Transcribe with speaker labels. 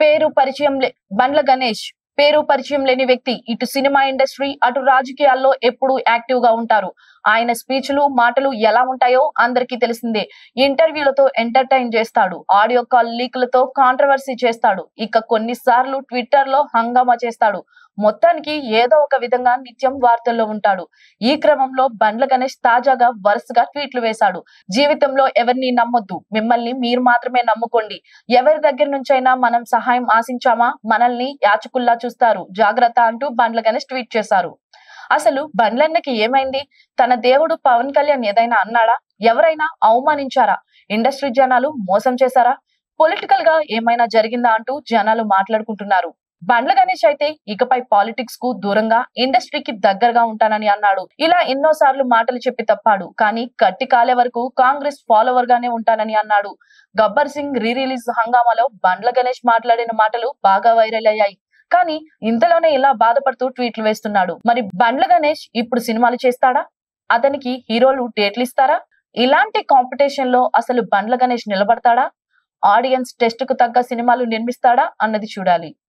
Speaker 1: పేరు పరిచయం బండ్ల గణేష్ పేరు పరిచయం లేని వ్యక్తి. ఇటు సినిమా ఇండస్ట్రీ అటు రాజకీయాల్లో ఎప్పుడూ యాక్టివ్ గా ఉంటారు. ఆయన స్పీచ్లు మాటలు ఎలా ఉంటాయో అందరికీ తెలిసిందే. ఇంటర్వ్యూలతో ఎంటర్టైన్ చేస్తాడు. ఆడియో కాల్ లీకులతో కాంట్రవర్సీ చేస్తాడు. ఇక కొన్నిసార్లు ట్విట్టర్ లో హంగామా చేస్తాడు. మొత్తానికి ఏదో ఒక విధంగా నిత్యం వార్తల్లో ఉంటాడు. ఈ క్రమంలో బండ్ల గణేష్ తాజాగా వరుసగా ట్వీట్లు వేశాడు. జీవితంలో ఎవరిని నమ్మొద్దు, మిమ్మల్ని మీరు మాత్రమే నమ్ముకోండి. ఎవరి దగ్గర నుంచైనా మనం సహాయం ఆశించామా మనల్ని యాచకుల్లా చూస్తారు, జాగ్రత్త అంటూ బండ్ల గణేష్ ట్వీట్ చేశారు. అసలు బండ్లన్నకి ఏమైంది? తన దేవుడు పవన్ కళ్యాణ్ ఏదైనా అన్నాడా? ఎవరైనా అవమానించారా? ఇండస్ట్రీ జనాలు మోసం చేశారా? పొలిటికల్ గా ఏమైనా జరిగిందా అంటూ జనాలు మాట్లాడుకుంటున్నారు. బండ్ల గణేష్ అయితే ఇకపై పాలిటిక్స్ కు దూరంగా ఇండస్ట్రీకి దగ్గరగా ఉంటానని అన్నాడు. ఇలా ఎన్నో సార్లు మాటలు చెప్పి తప్పాడు. కానీ కట్టి కాలే వరకు కాంగ్రెస్ ఫాలోవర్ గానే ఉంటానని అన్నాడు. గబ్బర్ సింగ్ రీ రిలీజ్ హంగామాలో బండ్ల గణేష్ మాట్లాడిన మాటలు బాగా వైరల్ అయ్యాయి. కానీ ఇంతలోనే ఇలా బాధపడుతూ ట్వీట్లు వేస్తున్నాడు. మరి బండ్ల గణేష్ ఇప్పుడు సినిమాలు చేస్తాడా? అతనికి హీరోలు డేట్లు ఇస్తారా? ఇలాంటి కాంపిటీషన్ లో అసలు బండ్ల గణేష్ నిలబడతాడా? ఆడియన్స్ టెస్ట్ కు తగ్గ సినిమాలు నిర్మిస్తాడా అన్నది చూడాలి.